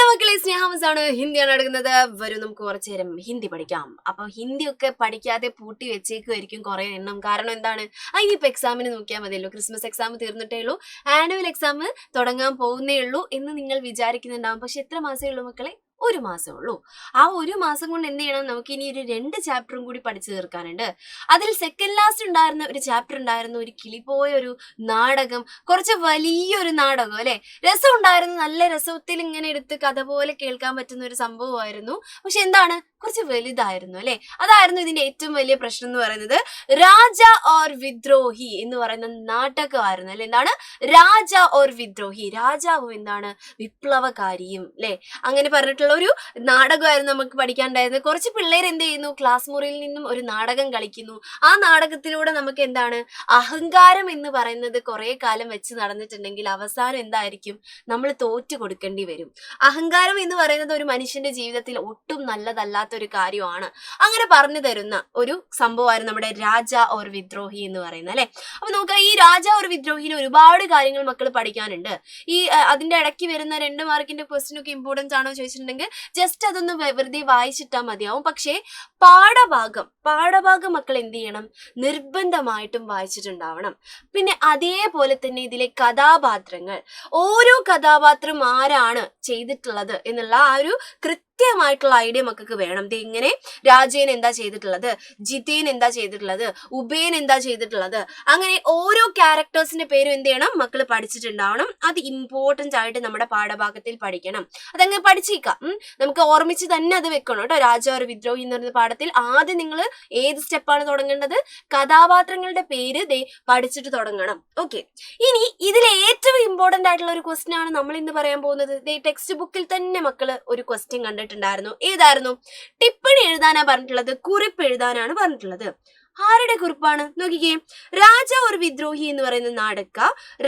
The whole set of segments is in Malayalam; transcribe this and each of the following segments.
മക്കളെ, സ്നേഹാമസാണ്. ഹിന്ദിയാണ് എടുക്കുന്നത്. വരും നമുക്ക് കുറച്ചു നേരം ഹിന്ദി പഠിക്കാം. അപ്പൊ ഹിന്ദിയൊക്കെ പഠിക്കാതെ പൂട്ടി വെച്ചേക്കുമായിരിക്കും കുറെ എണ്ണം. കാരണം എന്താണ്, ഇനിയിപ്പോ എക്സാമിന് നോക്കിയാൽ മതിയല്ലോ. ക്രിസ്മസ് എക്സാം തീർന്നിട്ടേ ഉള്ളൂ, ആനുവൽ എക്സാം തുടങ്ങാൻ പോകുന്നേ ഉള്ളൂ എന്ന് നിങ്ങൾ വിചാരിക്കുന്നുണ്ടാവും. പക്ഷെ എത്ര മാസമേ ഉള്ളൂ മക്കളെ? ഒരു മാസമേ ഉള്ളൂ. ആ ഒരു മാസം കൊണ്ട് എന്ത് ചെയ്യണം, നമുക്ക് ഇനി ഒരു 2 ചാപ്റ്ററും കൂടി പഠിച്ചു തീർക്കാനുണ്ട്. അതിൽ സെക്കൻഡ് ലാസ്റ്റ് ഉണ്ടായിരുന്ന ഒരു ചാപ്റ്റർ ഉണ്ടായിരുന്നു, ഒരു കിളിപോയ ഒരു നാടകം. കുറച്ച് വലിയൊരു നാടകം അല്ലെ, രസം ഉണ്ടായിരുന്നു. നല്ല രസത്തിൽ ഇങ്ങനെ എടുത്ത് കഥ പോലെ കേൾക്കാൻ പറ്റുന്ന ഒരു സംഭവമായിരുന്നു. പക്ഷെ എന്താണ്, കുറച്ച് വലുതായിരുന്നു അല്ലെ. അതായിരുന്നു ഇതിന്റെ ഏറ്റവും വലിയ പ്രശ്നം എന്ന് പറയുന്നത്. രാജ ഓർ വിദ്രോഹി എന്ന് പറയുന്ന നാടകമായിരുന്നു അല്ലെ. എന്താണ്, രാജ ഓർ വിദ്രോഹി, രാജാവും എന്താണ് വിപ്ലവകാരിയും അല്ലെ, അങ്ങനെ പറഞ്ഞിട്ടുള്ള ഒരു നാടകമായിരുന്നു നമുക്ക് പഠിക്കാനുണ്ടായിരുന്നത്. കുറച്ച് പിള്ളേർ എന്ത് ചെയ്യുന്നു, ക്ലാസ് മുറിയിൽ നിന്നും ഒരു നാടകം കളിക്കുന്നു. ആ നാടകത്തിലൂടെ നമുക്ക് എന്താണ്, അഹങ്കാരം എന്ന് പറയുന്നത് കുറെ കാലം വെച്ച് നടന്നിട്ടുണ്ടെങ്കിൽ അവസാനം എന്തായിരിക്കും, നമ്മൾ തോറ്റു കൊടുക്കേണ്ടി വരും. അഹങ്കാരം എന്ന് പറയുന്നത് ഒരു മനുഷ്യന്റെ ജീവിതത്തിൽ ഒട്ടും നല്ലതല്ലാത്ത ഒരു കാര്യമാണ്. അങ്ങനെ പറഞ്ഞു തരുന്ന ഒരു സംഭവമായിരുന്നു നമ്മുടെ രാജ ഓർ വിദ്രോഹി എന്ന് പറയുന്നത് അല്ലെ. അപ്പൊ നോക്കാം, ഈ രാജ ഓർ വിദ്രോഹിയിൽ ഒരുപാട് കാര്യങ്ങൾ മക്കൾ പഠിക്കാനുണ്ട്. അതിന്റെ ഇടയ്ക്ക് വരുന്ന 2 മാർക്കിന്റെ ക്വസ്റ്റ്യൻ ഒക്കെ ഇമ്പോർട്ടൻസ് ആണോ ചോദിച്ചിട്ടുണ്ടെങ്കിൽ ജസ്റ്റ് അതൊന്ന് വെറുതെ വായിച്ചിട്ടാൽ മതിയാവും. പക്ഷേ പാഠഭാഗം മക്കൾ എന്ത് ചെയ്യണം, നിർബന്ധമായിട്ടും വായിച്ചിട്ടുണ്ടാവണം. പിന്നെ അതേപോലെ തന്നെ ഇതിലെ കഥാപാത്രങ്ങൾ, ഓരോ കഥാപാത്രം ആരാണ് ചെയ്തിട്ടുള്ളത് എന്നുള്ള ആ ഒരു കൃത്യമായിട്ടുള്ള ഐഡിയ മക്കൾക്ക് വേണം. ഇങ്ങനെ രാജേൻ എന്താ ചെയ്തിട്ടുള്ളത്, ജിതേൻ എന്താ ചെയ്തിട്ടുള്ളത്, ഉബേൻ എന്താ ചെയ്തിട്ടുള്ളത്, അങ്ങനെ ഓരോ ക്യാരക്ടേഴ്സിന്റെ പേരും എന്ത് ചെയ്യണം, മക്കൾ പഠിച്ചിട്ടുണ്ടാവണം. അത് ഇമ്പോർട്ടന്റ് ആയിട്ട് നമ്മുടെ പാഠഭാഗത്തിൽ പഠിക്കണം. അതങ്ങ് പഠിച്ചേക്കാം. നമുക്ക് ഓർമ്മിച്ച് തന്നെ അത് വെക്കണം കേട്ടോ. രാജ ഓർ വിദ്രോഹി എന്ന് പറയുന്ന പാഠത്തിൽ ആദ്യം നിങ്ങൾ ഏത് സ്റ്റെപ്പാണ് തുടങ്ങേണ്ടത്, കഥാപാത്രങ്ങളുടെ പേര് പഠിച്ചിട്ട് തുടങ്ങണം. ഓക്കെ, ഇനി ഇതിലെ ഏറ്റവും ഇമ്പോർട്ടന്റ് ആയിട്ടുള്ള ഒരു ക്വസ്റ്റ്യൻ ആണ് നമ്മൾ ഇന്ന് പറയാൻ പോകുന്നത്. ടെക്സ്റ്റ് ബുക്കിൽ തന്നെ മക്കള് ഒരു ക്വസ്റ്റ്യൻ കണ്ടിട്ടുണ്ടായിരുന്നു. ഏതായിരുന്നു? ടിപ്പണി എഴുതാനാ പറഞ്ഞിട്ടുള്ളത്, കുറിപ്പ് എഴുതാനാണ് പറഞ്ഞിട്ടുള്ളത്. ആരുടെ കുറിപ്പാണ് നോക്കിക്കേ. രാജ ഒരു വിദ്രോഹി എന്ന് പറയുന്ന നാടക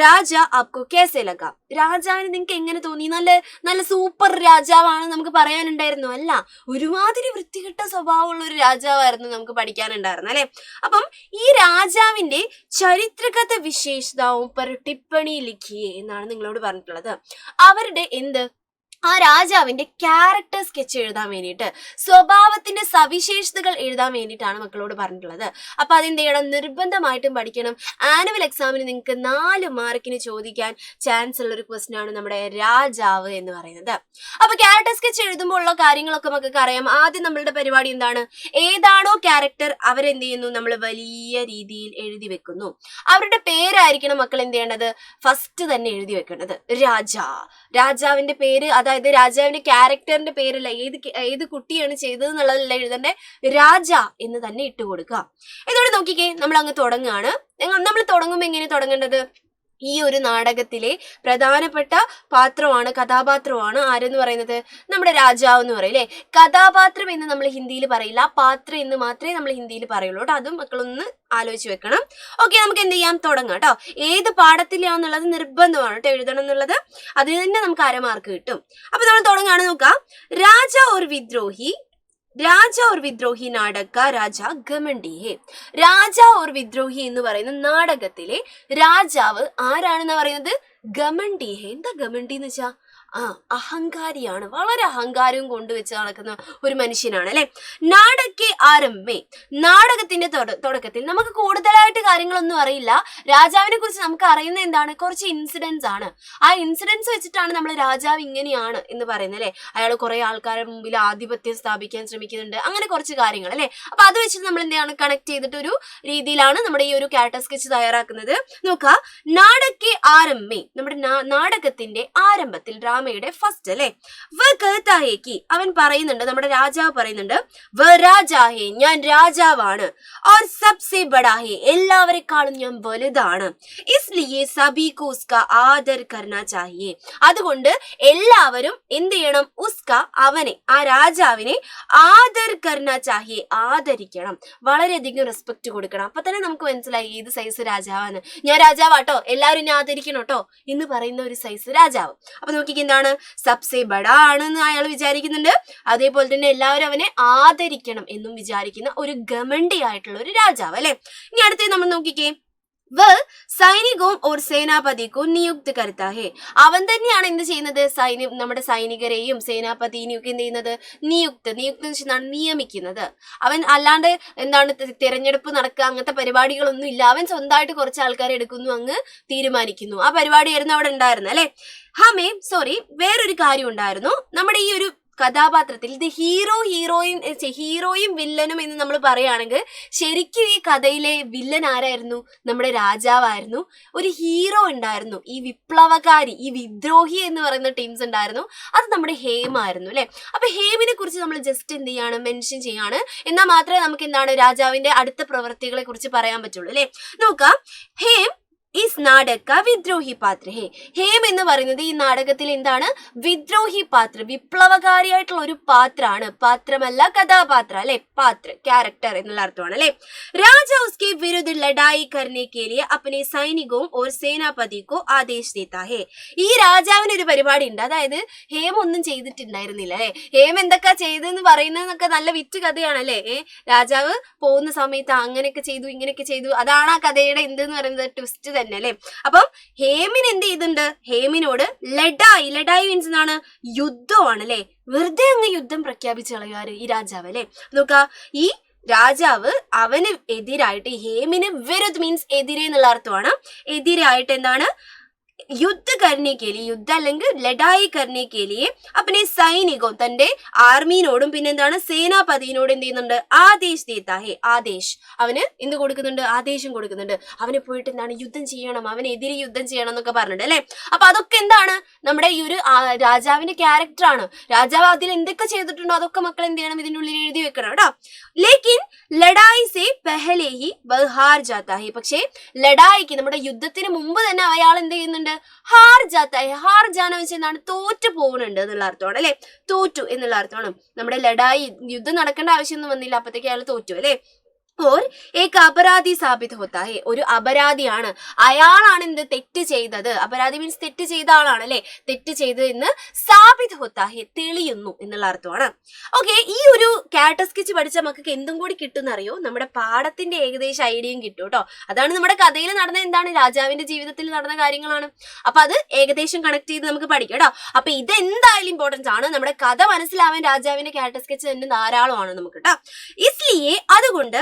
രാജ ആപ്കോ കേസേ ലഗാ, രാജാവിന് നിങ്ങൾക്ക് എങ്ങനെ തോന്നി? നല്ല സൂപ്പർ രാജാവാണ് നമുക്ക് പറയാനുണ്ടായിരുന്നു. അല്ല, ഒരുമാതിരി വൃത്തികെട്ട സ്വഭാവമുള്ള ഒരു രാജാവായിരുന്നു നമുക്ക് പഠിക്കാനുണ്ടായിരുന്നു അല്ലെ. അപ്പം ഈ രാജാവിന്റെ ചരിത്രഗത വിശേഷതാവും പർ ടിപ്പണി ലിഖിയേ എന്നാണ് നിങ്ങളോട് പറഞ്ഞിട്ടുള്ളത്. അവരുടെ ആ രാജാവിന്റെ ക്യാരക്ടർ സ്കെച്ച് എഴുതാൻ വേണ്ടിയിട്ട്, സ്വഭാവത്തിന്റെ സവിശേഷതകൾ എഴുതാൻ വേണ്ടിയിട്ടാണ് മക്കളോട് പറഞ്ഞിട്ടുള്ളത്. അപ്പൊ അതെന്ത് ചെയ്യണം, നിർബന്ധമായിട്ടും പഠിക്കണം. ആനുവൽ എക്സാമിന് നിങ്ങൾക്ക് 4 മാർക്കിന് ചോദിക്കാൻ ചാൻസ് ഉള്ള ഒരു ക്വസ്റ്റ്യൻ ആണ് നമ്മുടെ രാജാവ് എന്ന് പറയുന്നത്. അപ്പൊ ക്യാരക്ടർ സ്കെച്ച് എഴുതുമ്പോൾ ഉള്ള കാര്യങ്ങളൊക്കെ മക്കൾക്ക് അറിയാം. ആദ്യം നമ്മളുടെ പരിപാടി എന്താണ്, ഏതാണോ ക്യാരക്ടർ അവരെന്ത് ചെയ്യുന്നു, നമ്മൾ വലിയ രീതിയിൽ എഴുതി വെക്കുന്നു. അവരുടെ പേരായിരിക്കണം മക്കൾ എന്ത് ചെയ്യേണ്ടത്, ഫസ്റ്റ് തന്നെ എഴുതി വെക്കേണ്ടത്. രാജാവിന്റെ പേര്, അതായത് രാജാവിന്റെ ക്യാരക്ടറിന്റെ പേരല്ല, ഏത് കുട്ടിയാണ് ചെയ്തത് എന്നുള്ളതല്ല എഴുതണ്ടേ, രാജ എന്ന് തന്നെ ഇട്ട് കൊടുക്കുക. ഇതോടെ നോക്കിക്കേ, നമ്മൾ അങ്ങ് തുടങ്ങുകയാണ്. നമ്മൾ തുടങ്ങുമ്പോൾ എങ്ങനെ തുടങ്ങേണ്ടത്, ഈ ഒരു നാടകത്തിലെ പ്രധാനപ്പെട്ട കഥാപാത്രമാണ് ആരെന്ന് പറയുന്നത്, നമ്മുടെ രാജാവ് എന്ന് പറയും അല്ലെ. കഥാപാത്രം എന്ന് നമ്മൾ ഹിന്ദിയിൽ പറയില്ല, പാത്രം എന്ന് മാത്രമേ നമ്മൾ ഹിന്ദിയിൽ പറയുള്ളൂ കേട്ടോ. അതും മക്കളൊന്ന് ആലോചിച്ച് വെക്കണം. ഓക്കെ, നമുക്ക് എന്ത് ചെയ്യാം, തുടങ്ങാം കേട്ടോ. ഏത് പാഠത്തിലാണെന്നുള്ളത് നിർബന്ധമാണ് കേട്ടോ എഴുതണം എന്നുള്ളത്. അതിൽ തന്നെ നമുക്ക് 1/2 മാർക്ക് കിട്ടും. അപ്പൊ നമ്മൾ തുടങ്ങാണ്. നോക്കാം, രാജ ഓർ വിദ്രോഹി നാടക രാജ ഗമണ്ഡി ഹേ. രാജ ഓർ വിദ്രോഹി എന്ന് പറയുന്ന നാടകത്തിലെ രാജാവ് ആരാണെന്ന് പറയുന്നത്, ഗമണ്ഡി ഹേ. എന്താ ഗമണ്ഡി എന്ന് വെച്ചാ, അഹങ്കാരിയാണ്. വളരെ അഹങ്കാരവും കൊണ്ടുവച്ച് നടക്കുന്ന ഒരു മനുഷ്യനാണ് അല്ലെ. നാടകെ ആരംഭേ, നാടകത്തിന്റെ തുടക്കത്തിൽ നമുക്ക് കൂടുതലായിട്ട് കാര്യങ്ങളൊന്നും അറിയില്ല. രാജാവിനെ കുറിച്ച് നമുക്ക് അറിയുന്ന എന്താണ്, കുറച്ച് ഇൻസിഡൻസ് ആണ്. ആ ഇൻസിഡൻസ് വെച്ചിട്ടാണ് നമ്മൾ രാജാവ് ഇങ്ങനെയാണ് എന്ന് പറയുന്നത് അല്ലെ. അയാൾ കുറെ ആൾക്കാരുടെ മുമ്പിൽ ആധിപത്യം സ്ഥാപിക്കാൻ ശ്രമിക്കുന്നുണ്ട്, അങ്ങനെ കുറച്ച് കാര്യങ്ങൾ അല്ലെ. അപ്പൊ അത് വെച്ചിട്ട് നമ്മൾ എന്താണ് കണക്ട് ചെയ്തിട്ട് ഒരു രീതിയിലാണ് നമ്മുടെ ഈ ഒരു ക്യാരക്ടർ സ്കെച്ച് തയ്യാറാക്കുന്നത്. നോക്കുക, നാടകെ ആരംഭേ, നമ്മുടെ നാടകത്തിന്റെ ആരംഭത്തിൽ യുടെ ഫസ്റ്റ് അല്ലെ, അവൻ പറയുന്നുണ്ട്, നമ്മുടെ രാജാവ് പറയുന്നുണ്ട്, ഞാൻ രാജാവാണ്, और सबसे बड़ा है, എല്ലാവരെക്കാളും ഞാൻ വലുതാണ്, इसलिए सभी को उसका आदर करना चाहिए, അതുകൊണ്ട് എല്ലാവരും എന്ത് ചെയ്യണം, ഉസ്ക അവനെ, ആ രാജാവിനെ, ആദർ കർണ ചാഹിയെ ആദരിക്കണം, വളരെയധികം റെസ്പെക്ട് കൊടുക്കണം. അപ്പൊ തന്നെ നമുക്ക് മനസ്സിലായി ഏത് സൈസ് രാജാവാണ്. ഞാൻ രാജാവാട്ടോ, എല്ലാവരും എന്നെ ആദരിക്കണം കേട്ടോ എന്ന് പറയുന്ന ഒരു സൈസ് രാജാവ്. അപ്പൊ നോക്കിക്ക്, എന്താണ്, സബ്സെ ബഡാ ആണെന്ന് അയാൾ വിചാരിക്കുന്നുണ്ട്. അതേപോലെ തന്നെ എല്ലാവരും അവനെ ആദരിക്കണം എന്നും വിചാരിക്കുന്ന ഒരു ഗമണ്ഡി ആയിട്ടുള്ള ഒരു രാജാവ് അല്ലെ. ഇനി അടുത്തത് നമ്മൾ നോക്കിക്കേ, വ സൈനികവും ഓർ സേനാപതിക്കും നിയുക്ത് കരുത്താ ഹേ. അവൻ തന്നെയാണ് എന്ത് ചെയ്യുന്നത്, നമ്മുടെ സൈനികരെയും സേനാപതിനെയും ഒക്കെ എന്ത് ചെയ്യുന്നത്, നിയുക്ത് എന്ന് വെച്ചാൽ നിയമിക്കുന്നത്. അവൻ അല്ലാണ്ട് എന്താണ് തിരഞ്ഞെടുപ്പ് നടക്കുക അങ്ങനത്തെ പരിപാടികളൊന്നും ഇല്ല. അവൻ സ്വന്തമായിട്ട് കുറച്ച് ആൾക്കാരെ എടുക്കുന്നു, അങ്ങ് തീരുമാനിക്കുന്നു. ആ പരിപാടിയായിരുന്നു അവിടെ ഉണ്ടായിരുന്നത് അല്ലെ. വേറൊരു കാര്യം ഉണ്ടായിരുന്നു നമ്മുടെ ഈ ഒരു കഥാപാത്രത്തിൽ. ഇത് ഹീറോയും വില്ലനും എന്ന് നമ്മൾ പറയുകയാണെങ്കിൽ ശരിക്കും ഈ കഥയിലെ വില്ലൻ ആരായിരുന്നു, നമ്മുടെ രാജാവായിരുന്നു. ഒരു ഹീറോ ഉണ്ടായിരുന്നു, ഈ വിപ്ലവകാരി, ഈ വിദ്രോഹി എന്ന് പറയുന്ന ടീംസ് ഉണ്ടായിരുന്നു. അത് നമ്മുടെ ഹേമായിരുന്നു അല്ലെ. അപ്പൊ ഹേമിനെ കുറിച്ച് നമ്മൾ ജസ്റ്റ് എന്ത് ചെയ്യാണ്, മെൻഷൻ ചെയ്യാണ്. എന്നാൽ മാത്രമേ നമുക്ക് എന്താണ് രാജാവിന്റെ അടുത്ത പ്രവൃത്തികളെ കുറിച്ച് പറയാൻ പറ്റുള്ളൂ അല്ലെ. നോക്കാം. ഹേം ഇസ് നാടക വിദ്രോഹി പാത്ര ഹേ. ഹേം എന്ന് പറയുന്നത് ഈ നാടകത്തിൽ എന്താണ്, വിദ്രോഹി പാത്ര, വിപ്ലവകാരിയായിട്ടുള്ള ഒരു പാത്രമാണ്. പാത്രമല്ല, കഥാപാത്ര അല്ലെ, പാത്ര, ക്യാരക്ടർ എന്നുള്ള അർത്ഥമാണ് അല്ലെ. രാജാ ഉസ്കെ വിരുദ്ധ ലഡായി കർനെ കെ ലിയെ അപ്നെ സൈനികവും ഓർ സേനാപതിക്കോ ആദേശ് ദേത്താ ഹേ. ഈ രാജാവിന് ഒരു പരിപാടി ഉണ്ട്. അതായത് ഹേം ഒന്നും ചെയ്തിട്ടുണ്ടായിരുന്നില്ല അല്ലെ. ഹേം എന്തൊക്കെ ചെയ്തെന്ന് പറയുന്നതൊക്കെ നല്ല വിറ്റ് കഥയാണല്ലേ. രാജാവ് പോകുന്ന സമയത്ത് അങ്ങനെയൊക്കെ ചെയ്തു, ഇങ്ങനെയൊക്കെ ചെയ്തു. അതാണ് ആ കഥയുടെ എന്തെന്ന് പറയുന്നത്, ട്വിസ്റ്റ് തന്നെ അല്ലെ. അപ്പം ഹേമിന് എന്ത് ചെയ്തിട്ടുണ്ട്, ഹേമിനോട് ലഡായി മീൻസ് എന്താണ്, യുദ്ധമാണ് അല്ലെ. വെറുതെ അങ്ങ് യുദ്ധം പ്രഖ്യാപിച്ചു കളയാറ് ഈ രാജാവ് അല്ലെ. നോക്ക, ഈ രാജാവ് അവന് എതിരായിട്ട്, ഹേമിന് വിരുദ്ധ മീൻസ് എതിരെ എന്നുള്ള അർത്ഥമാണ്. എതിരായിട്ട് എന്താണ്, യുദ്ധ കർണേ കെ ലിയെ, യുദ്ധ അല്ലെങ്കിൽ ലഡായി കർണേ കെ ലിയെ അപ്പനെ സൈനികവും തന്റെ ആർമിനോടും പിന്നെന്താണ് സേനാപതിനോട് എന്ത് ചെയ്യുന്നുണ്ട്, ആദേശ് ദേത്താ ഹേ. ആദേശ്, അവന് എന്ത് കൊടുക്കുന്നുണ്ട്, ആദേശം കൊടുക്കുന്നുണ്ട്. അവന് പോയിട്ട് എന്താണ്, യുദ്ധം ചെയ്യണം, അവനെതിരെ യുദ്ധം ചെയ്യണം എന്നൊക്കെ പറഞ്ഞിട്ട് അല്ലെ. അപ്പൊ അതൊക്കെ എന്താണ്, നമ്മുടെ ഈ ഒരു രാജാവിന്റെ ക്യാരക്ടറാണ്. രാജാവ് അതിൽ എന്തൊക്കെ ചെയ്തിട്ടുണ്ടോ അതൊക്കെ മക്കൾ എന്ത് ചെയ്യണം, ഇതിന്റെ ഉള്ളിൽ എഴുതി വെക്കണം കേട്ടോ. ലേക്കിൻ ലഡായി സെ പെഹലെ ഹി വഹ് ഹാർ ജാത്താ ഹേ. പക്ഷേ ലഡായിക്ക്, നമ്മുടെ യുദ്ധത്തിന് മുമ്പ് തന്നെ അയാൾ എന്ത് ചെയ്യുന്നുണ്ട്, ഹാർ ജാത്ത ഹേ. ഹാർ ജാന വെച്ച് എന്താണ്, തോറ്റു പോകുന്നുണ്ട് എന്നുള്ള അർത്ഥമാണ് അല്ലെ. തോറ്റു എന്നുള്ള അർത്ഥമാണ്. നമ്മുടെ ലഡായി യുദ്ധം നടക്കേണ്ട ആവശ്യമൊന്നും വന്നില്ല, അപ്പത്തേക്ക് അയാൾ തോറ്റു അല്ലെ. ഓർ ഏക അപരാധി സാബിത് ഹോത്താ ഹേ. ഒരു അപരാധിയാണ്, അയാളാണ് എന്ത് തെറ്റ് ചെയ്തത്. അപരാധി മീൻസ് തെറ്റ് ചെയ്ത ആളാണ് അല്ലെ. തെറ്റ് ചെയ്തത് എന്ന് സാബിത് ഹോത്താ ഹേ, തെളിയുന്നു എന്നുള്ള അർത്ഥമാണ്. ഓക്കെ, ഈ ഒരു ക്യാരക്ടർ സ്കെച്ച് പഠിച്ച മക്കൾക്ക് എന്തും കൂടി കിട്ടുന്ന അറിയോ, നമ്മുടെ പാഠത്തിന്റെ ഏകദേശം ഐഡിയയും കിട്ടും കേട്ടോ. അതാണ് നമ്മുടെ കഥയിൽ നടന്ന എന്താണ്, രാജാവിന്റെ ജീവിതത്തിൽ നടന്ന കാര്യങ്ങളാണ്. അപ്പൊ അത് ഏകദേശം കണക്ട് ചെയ്ത് നമുക്ക് പഠിക്കാം കേട്ടോ. അപ്പൊ ഇത് എന്തായാലും ഇമ്പോർട്ടൻസ് ആണ്. നമ്മുടെ കഥ മനസ്സിലാവാൻ രാജാവിന്റെ ക്യാരക്ടർ സ്കെച്ച് തന്നെ ധാരാളമാണ് നമുക്ക് കേട്ടോ. ഇസ്ലിയെ അതുകൊണ്ട്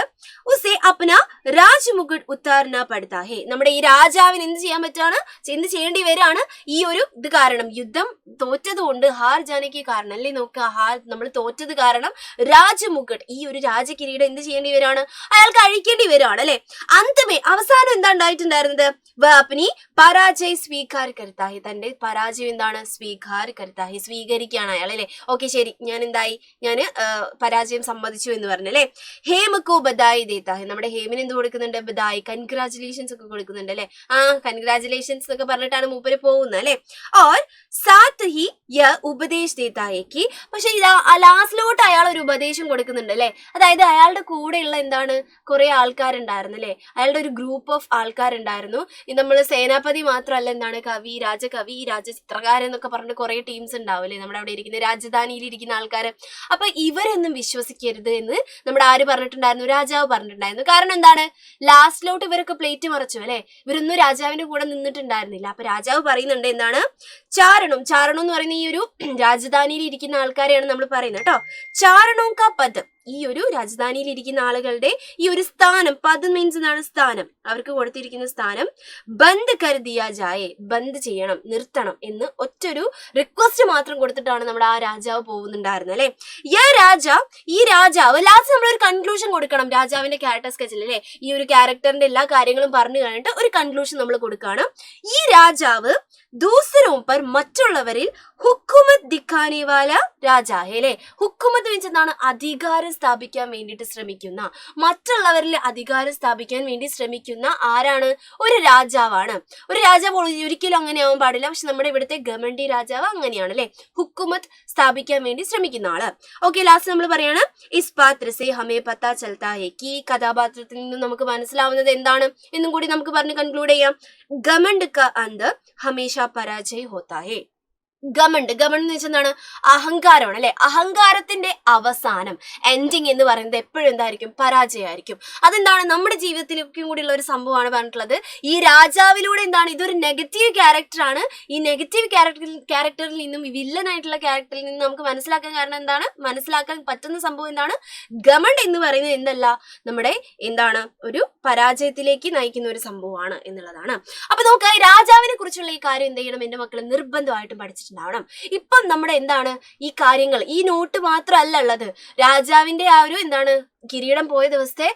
ഉസേ അപ്ന രാജ്മുകുട്ട് ഉത്താർന പടുത്താ ഹേ. നമ്മുടെ ഈ രാജാവിന് എന്ത് ചെയ്യാൻ പറ്റാണ്, എന്ത് ചെയ്യേണ്ടി വരാണ്, ഈ ഒരു ഇത് കാരണം, യുദ്ധം തോറ്റത് കൊണ്ട്, ഹാർ ജാനയ്ക്ക് കാരണം അല്ലേ. നോക്കുക, നമ്മൾ തോറ്റത് കാരണം രാജ്മുകുട്ട്, ഈ ഒരു രാജകിരീടം എന്ത് ചെയ്യേണ്ടി വരാണ്, അയാൾക്ക് അഴിക്കേണ്ടി വരാണ് അല്ലെ. അന്തമേ അവസാനം എന്താ ഉണ്ടായിട്ടുണ്ടായിരുന്നത്, വപ്നി പരാജയ സ്വീകാർ കരുത്താ ഹേ. തന്റെ പരാജയം എന്താണ്, സ്വീകാർ കരുത്താ ഹേ, സ്വീകരിക്കുകയാണ് അയാൾ അല്ലെ. ഓക്കെ ശരി, ഞാൻ പരാജയം സമ്മതിച്ചു എന്ന് പറഞ്ഞല്ലേ. ഹേമക്കോ ബദായി ദേത്താ ഹേ. നമ്മുടെ ഹേമിന് എന്ത് കൊടുക്കുന്നുണ്ട്, ബദായി, കൺഗ്രാചുലേഷൻസ് ഒക്കെ കൊടുക്കുന്നുണ്ട് അല്ലെ. കൺഗ്രാചുലേഷൻസ് എന്നൊക്കെ പറഞ്ഞിട്ടാണ് മൂപ്പര് പോകുന്നത് അല്ലെ. ഓർ സാത്ത് ഹി യ ഉപദേശ് ദേത്താ ഹേ കി. പക്ഷെ ഇതാ ലാസ്റ്റിലോട്ട് അയാൾ ഒരു ഉപദേശം കൊടുക്കുന്നുണ്ട് അല്ലെ. അതായത് അയാളുടെ കൂടെയുള്ള എന്താണ്, കുറെ ആൾക്കാരുണ്ടായിരുന്നു അല്ലെ. അയാളുടെ ഒരു ഗ്രൂപ്പ് ഓഫ് ആൾക്കാരുണ്ടായിരുന്നു. നമ്മൾ സേനാപതി മാത്രമല്ല, എന്താണ് കവി, രാജചിത്രകാരൻ എന്നൊക്കെ പറഞ്ഞിട്ട് കുറെ ടീംസ് ഉണ്ടാവും അല്ലെ, നമ്മുടെ അവിടെ ഇരിക്കുന്ന രാജധാനിയിൽ ഇരിക്കുന്ന ആൾക്കാര്. അപ്പൊ ഇവരൊന്നും വിശ്വസിക്കരുത് എന്ന് നമ്മുടെ ആര് പറഞ്ഞിട്ടുണ്ടായിരുന്നു, രാജാവ് പറഞ്ഞിട്ടുണ്ടായിരുന്നു. കാരണം എന്താണ്, ലാസ്റ്റിലോട്ട് ഇവരൊക്കെ പ്ലേറ്റ് മറച്ചു അല്ലെ. ഇവരൊന്നും രാജാവിന്റെ കൂടെ നിന്നിട്ടുണ്ടായിരുന്നില്ല. അപ്പൊ രാജാവ് പറയുന്നുണ്ട് എന്താണ്, ചാരണം എന്ന് പറയുന്ന ഈ ഒരു രാജധാനിയിൽ ഇരിക്കുന്ന ആൾക്കാരെയാണ് നമ്മൾ പറയുന്നത് കേട്ടോ. ചാരണവും കാ പദം, ഈ ഒരു രാജധാനിയിൽ ഇരിക്കുന്ന ആളുകളുടെ ഈ ഒരു സ്ഥാനം, പദം മീൻസ് എന്താണ്, സ്ഥാനം, അവർക്ക് കൊടുത്തിരിക്കുന്ന സ്ഥാനം ബന്ദ് കരുതിയാ ജായെ, ബന്ദ് ചെയ്യണം, നിർത്തണം എന്ന് ഒറ്റൊരു റിക്വസ്റ്റ് മാത്രം കൊടുത്തിട്ടാണ് നമ്മുടെ ആ രാജാവ് പോകുന്നുണ്ടായിരുന്നത് അല്ലെ. ഈ രാജാവ് ലാസ്റ്റ് നമ്മളൊരു കൺക്ലൂഷൻ കൊടുക്കണം രാജാവിന്റെ ക്യാരക്ടർ സ്കെച്ചിൽ അല്ലെ. ഈ ഒരു ക്യാരക്ടറിന്റെ എല്ലാ കാര്യങ്ങളും പറഞ്ഞു കഴിഞ്ഞിട്ട് ഒരു കൺക്ലൂഷൻ നമ്മൾ കൊടുക്കുകയാണ്. ഈ രാജാവ് ദൂസരോം പർ, മറ്റുള്ളവരിൽ ഹുക്കുമത്ത് ദിഖാനെ വാല രാജാ ഹേ അല്ലെ. ഹുക്കുമത്ത് മീൻസ് എന്താണ്, അധികാരം സ്ഥാപിക്കാൻ വേണ്ടിയിട്ട് ശ്രമിക്കുന്ന, മറ്റുള്ളവരിൽ അധികാരം സ്ഥാപിക്കാൻ വേണ്ടി ശ്രമിക്കുന്ന ആരാണ്, ഒരു രാജാവാണ്. ഒരു രാജാവ് ഒരിക്കലും അങ്ങനെ ആവാൻ പാടില്ല. പക്ഷെ നമ്മുടെ ഇവിടുത്തെ ഗമണ്ടി രാജാവ് അങ്ങനെയാണ് അല്ലെ, ഹുക്കുമത്ത് സ്ഥാപിക്കാൻ വേണ്ടി ശ്രമിക്കുന്ന ആള്. ഓക്കെ, ലാസ്റ്റ് നമ്മൾ പറയാണ് ഇസ് പാത്ര സേ ഹമേ പത്താ ചൽത്താ ഹേ കി. ഈ കഥാപാത്രത്തിൽ നിന്ന് നമുക്ക് മനസ്സിലാവുന്നത് എന്താണ് എന്നും കൂടി നമുക്ക് പറഞ്ഞ് കൺക്ലൂഡ് ചെയ്യാം. ഗമണ്ട് കാ അന്തർ ഹമേശ പരാജയ ഹോത്താ ഹേ. ഗമണ്ട് എന്ന് വെച്ചാൽ എന്താണ്? അഹങ്കാരമാണ് അല്ലെ? അഹങ്കാരത്തിന്റെ അവസാനം, എൻഡിങ് എന്ന് പറയുന്നത് എപ്പോഴും എന്തായിരിക്കും? പരാജയമായിരിക്കും. അതെന്താണ്? നമ്മുടെ ജീവിതത്തിലേക്കും കൂടിയുള്ള ഒരു സംഭവമാണ് പറഞ്ഞിട്ടുള്ളത്. ഈ രാജാവിലൂടെ എന്താണ്? ഇതൊരു നെഗറ്റീവ് ക്യാരക്ടറാണ്. ഈ നെഗറ്റീവ് ക്യാരക്ടറിൽ നിന്നും, ഈ വില്ലനായിട്ടുള്ള ക്യാരക്ടറിൽ നിന്നും നമുക്ക് മനസ്സിലാക്കാൻ കാരണം എന്താണ്? മനസ്സിലാക്കാൻ പറ്റുന്ന സംഭവം എന്താണ്? ഗമണ്ട് എന്ന് പറയുന്നത് എന്തല്ല, നമ്മുടെ എന്താണ്? ഒരു പരാജയത്തിലേക്ക് നയിക്കുന്ന ഒരു സംഭവമാണ് എന്നുള്ളതാണ്. അപ്പൊ നമുക്ക് രാജാവിനെ കുറിച്ചുള്ള ഈ കാര്യം എന്ത് ചെയ്യണം? എന്റെ മക്കൾ നിർബന്ധമായിട്ടും പഠിച്ചിട്ടുണ്ടാവണം. ഇപ്പം നമ്മുടെ എന്താണ് ഈ കാര്യങ്ങൾ, ഈ നോട്ട് മാത്രമല്ല ഉള്ളത്. രാജാവിന്റെ ആ ഒരു എന്താണ് കിരീടം പോയ ദിവസത്തെ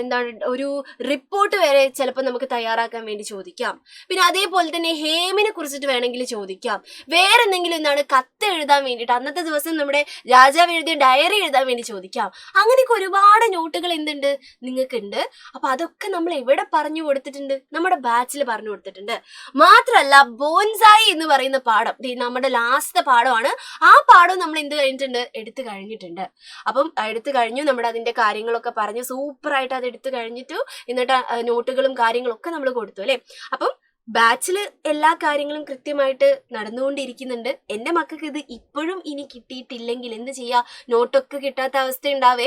എന്താണ് ഒരു റിപ്പോർട്ട് വരെ ചിലപ്പോൾ നമുക്ക് തയ്യാറാക്കാൻ വേണ്ടി ചോദിക്കാം. പിന്നെ അതേപോലെ തന്നെ ഹേമിനെ കുറിച്ചിട്ട് വേണമെങ്കിൽ ചോദിക്കാം. വേറെ എന്തെങ്കിലും എന്താണ് കത്ത് എഴുതാൻ വേണ്ടിയിട്ട്, അന്നത്തെ ദിവസം നമ്മുടെ രാജാവ് എഴുതിയ ഡയറി എഴുതാൻ വേണ്ടി ചോദിക്കാം. അങ്ങനെയൊക്കെ ഒരുപാട് നോട്ടുകൾ എന്തുണ്ട്? നിങ്ങൾക്കുണ്ട്. അപ്പൊ അതൊക്കെ നമ്മൾ എവിടെ പറഞ്ഞു കൊടുത്തിട്ടുണ്ട്? നമ്മുടെ ബാച്ചിൽ പറഞ്ഞു കൊടുത്തിട്ടുണ്ട്. മാത്രമല്ല ബോൺസായി എന്ന് പറയുന്ന പാഠം നമ്മുടെ ലാസ്റ്റ് പാഠമാണ്. ആ പാഠം നമ്മൾ എന്ത് കഴിഞ്ഞിട്ടുണ്ട്? എടുത്തു കഴിഞ്ഞിട്ടുണ്ട്. അപ്പം എടുത്തു കഴിഞ്ഞു, നമ്മുടെ അതിന്റെ കാര്യങ്ങളൊക്കെ പറഞ്ഞ് സൂപ്പറായിട്ട് അത് എടുത്തു കഴിഞ്ഞിട്ടു. എന്നിട്ട് നോട്ടുകളും കാര്യങ്ങളും ഒക്കെ നമ്മൾ കൊടുത്തു അല്ലെ? അപ്പം ബാച്ചില് എല്ലാ കാര്യങ്ങളും കൃത്യമായിട്ട് നടന്നുകൊണ്ടിരിക്കുന്നുണ്ട്. എന്റെ മക്കൾക്ക് ഇത് ഇപ്പോഴും ഇനി കിട്ടിയിട്ടില്ലെങ്കിൽ എന്ത് ചെയ്യാ? നോട്ടൊക്കെ കിട്ടാത്ത അവസ്ഥ ഉണ്ടാവേ.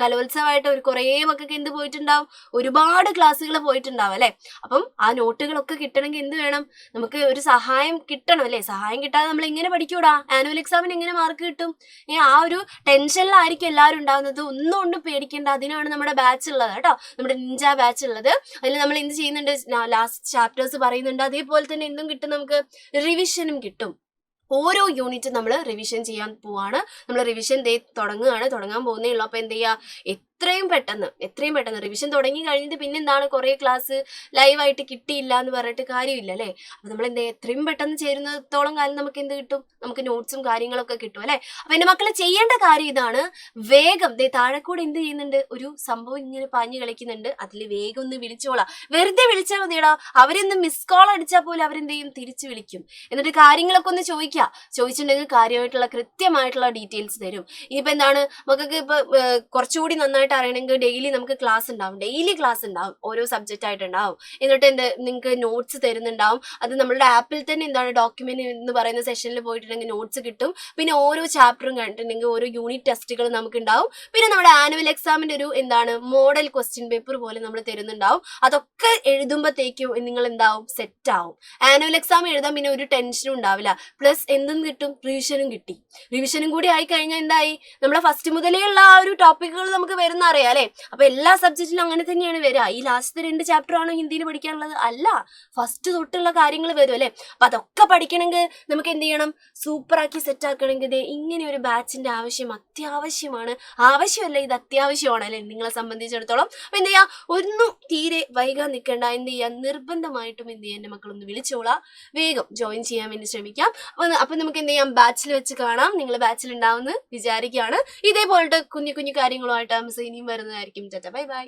കലോത്സവമായിട്ട് ഒരു കുറേ മക്കൾക്ക് എന്ത് പോയിട്ടുണ്ടാവും? ഒരുപാട് ക്ലാസ്സുകൾ പോയിട്ടുണ്ടാവും അല്ലെ? അപ്പം ആ നോട്ടുകളൊക്കെ കിട്ടണമെങ്കിൽ എന്ത് വേണം? നമുക്ക് ഒരു സഹായം കിട്ടണം അല്ലെ? സഹായം കിട്ടാതെ നമ്മൾ എങ്ങനെ പഠിക്കൂടാ? ആനുവൽ എക്സാമിന് എങ്ങനെ മാർക്ക് കിട്ടും? ആ ഒരു ടെൻഷനിലായിരിക്കും എല്ലാവരും ഉണ്ടാകുന്നത്. ഒന്നും കൊണ്ടും പേടിക്കേണ്ട. അതിനാണ് നമ്മുടെ ബാച്ച് ഉള്ളത് കേട്ടോ, നമ്മുടെ നിഞ്ച ബാച്ച് ഉള്ളത്. അതിൽ നമ്മൾ എന്ത് ചെയ്യുന്നുണ്ട്? ലാസ്റ്റ് ചാപ്റ്റേഴ്സ് പറയുന്നുണ്ട്. അതേപോലെ തന്നെ എന്തും കിട്ടും, നമുക്ക് റിവിഷനും കിട്ടും. ഓരോ യൂണിറ്റ് നമ്മൾ റിവിഷൻ ചെയ്യാൻ പോവാണ്. നമ്മൾ റിവിഷൻ തുടങ്ങാൻ പോകുന്നേ ഉള്ളൂ. അപ്പൊ എന്ത് ചെയ്യാ? എത്രയും പെട്ടെന്ന് റിവിഷൻ തുടങ്ങി കഴിഞ്ഞിട്ട് പിന്നെ എന്താണ് കുറേ ക്ലാസ് ലൈവായിട്ട് കിട്ടിയില്ല എന്ന് പറഞ്ഞിട്ട് കാര്യമില്ല അല്ലെ? അപ്പൊ നമ്മൾ എന്താ എത്രയും പെട്ടെന്ന് ചേരുന്നത്തോളം കാലം നമുക്ക് എന്ത് കിട്ടും? നമുക്ക് നോട്ട്സും കാര്യങ്ങളൊക്കെ കിട്ടും അല്ലെ? അപ്പൊ എന്റെ മക്കളെ ചെയ്യേണ്ട കാര്യം ഇതാണ്. വേഗം താഴെ കൂടെ എന്ത് ചെയ്യുന്നുണ്ട്? ഒരു സംഭവം ഇങ്ങനെ പാഞ്ഞു കളിക്കുന്നുണ്ട്. അതിൽ വേഗം ഒന്ന് വിളിച്ചോളാം. വെറുതെ വിളിച്ചാൽ മതിയടാ. അവരൊന്ന് മിസ് കോൾ അടിച്ചാൽ പോലും അവരെന്ത് ചെയ്യും? തിരിച്ചു വിളിക്കും. എന്നിട്ട് കാര്യങ്ങളൊക്കെ ഒന്ന് ചോദിച്ചിട്ടുണ്ടെങ്കിൽ കാര്യമായിട്ടുള്ള കൃത്യമായിട്ടുള്ള ഡീറ്റെയിൽസ് തരും. ഇനിയിപ്പോ എന്താണ് മക്കൾക്ക് ഇപ്പൊ കുറച്ചുകൂടി നന്നായിട്ട് അറിയണമെങ്കിൽ ഡെയിലി നമുക്ക് ക്ലാസ് ഉണ്ടാവും. ഓരോ സബ്ജക്റ്റ് ആയിട്ടുണ്ടാവും. എന്നിട്ട് നിങ്ങൾക്ക് നോട്ട്സ് തരുന്നുണ്ടാവും. അത് നമ്മളുടെ ആപ്പിൽ തന്നെ എന്താണ് ഡോക്യുമെന്റ് എന്ന് പറയുന്ന സെഷനിൽ പോയിട്ടുണ്ടെങ്കിൽ നോട്ട്സ് കിട്ടും. പിന്നെ ഓരോ ചാപ്റ്ററും കണ്ടിട്ടുണ്ടെങ്കിൽ ഓരോ യൂണിറ്റ് ടെസ്റ്റുകൾ നമുക്ക് ഉണ്ടാവും. പിന്നെ നമ്മുടെ ആനുവൽ എക്സാമിന്റെ ഒരു എന്താണ് മോഡൽ ക്വസ്റ്റ്യൻ പേപ്പർ പോലെ നമ്മൾ തരുന്നുണ്ടാവും. അതൊക്കെ എഴുതുമ്പോഴത്തേക്കും നിങ്ങൾ എന്താവും? സെറ്റ് ആവും. ആനുവൽ എക്സാം എഴുതാൻ പിന്നെ ഒരു ടെൻഷനും ഉണ്ടാവില്ല. പ്ലസ് എന്തും കിട്ടും? റിവിഷനും കൂടി ആയി കഴിഞ്ഞാൽ എന്തായി? നമ്മളെ ഫസ്റ്റ് മുതലേ ഉള്ള ആ ഒരു ടോപ്പിക്കുകൾ നമുക്ക് വരുന്ന അറിയാം അല്ലെ? അപ്പൊ എല്ലാ സബ്ജക്റ്റിലും അങ്ങനെ തന്നെയാണ് വരിക. ഈ ലാസ്റ്റ് 2 ചാപ്റ്റർ ആണോ ഹിന്ദിയിൽ പഠിക്കാനുള്ളത്? അല്ല, ഫസ്റ്റ് തൊട്ടുള്ള കാര്യങ്ങൾ വരും അല്ലെ? അപ്പൊ അതൊക്കെ പഠിക്കണമെങ്കിൽ നമുക്ക് എന്ത് ചെയ്യണം? സൂപ്പറാക്കി സെറ്റ് ആക്കണമെങ്കിൽ ഇങ്ങനെ ഒരു ബാച്ചിന്റെ അത്യാവശ്യമാണ്. ആവശ്യമല്ല, ഇത് അത്യാവശ്യമാണ് അല്ലെ നിങ്ങളെ സംബന്ധിച്ചിടത്തോളം. അപ്പൊ എന്ത് ചെയ്യാ? ഒന്നും തീരെ വൈകാൻ നിൽക്കേണ്ട. എന്ത് ചെയ്യാ? നിർബന്ധമായിട്ടും എന്ത് ചെയ്യാൻ? എന്റെ മക്കളൊന്ന് വിളിച്ചോളാം. വേഗം ജോയിൻ ചെയ്യാൻ വേണ്ടി ശ്രമിക്കാം. അപ്പൊ നമുക്ക് എന്ത് ചെയ്യാം? ബാച്ചിൽ വെച്ച് കാണാം. നിങ്ങൾ ബാച്ചിൽ ഉണ്ടാവുമെന്ന് വിചാരിക്കുകയാണ്. ഇതേപോലത്തെ കുഞ്ഞു കാര്യങ്ങളുമായിട്ട് ഇനിയും വരുന്നതായിരിക്കും. Bye bye.